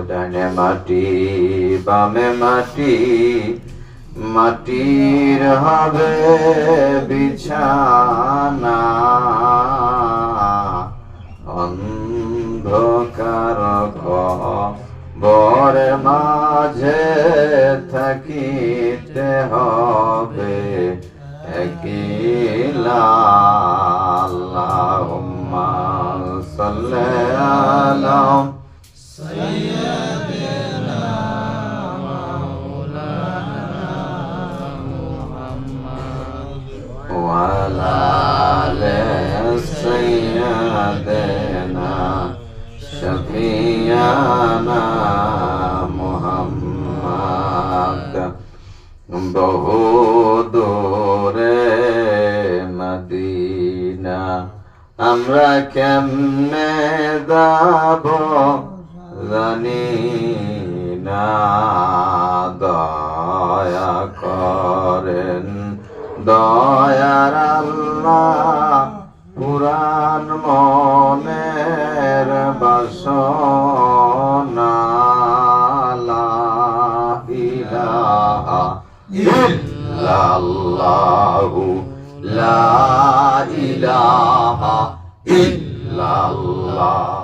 ডানে মাটি বামে মাটি, মাটির হবে বিছানা, অন্ধকার কবর মাঝে থাকিতে হবে একলা। আল্লাহুম্মা সাল্লি আলা সাইয়্যিদিনা মাওলানা মুহাম্মদ ওয়া আলা আলি সাইয়্যিদিনা শফিয়ানা মুহাম্মদ। বহু দূরে মদিনা আমরা কেমনে যাব জানি না, দয়া করেন দয়ার আল্লাহ, পুরাণ মনের বাসনা। লা ইলাহা ইল্লাল্লাহু লা ইলাহা ইল্লাল্লাহ।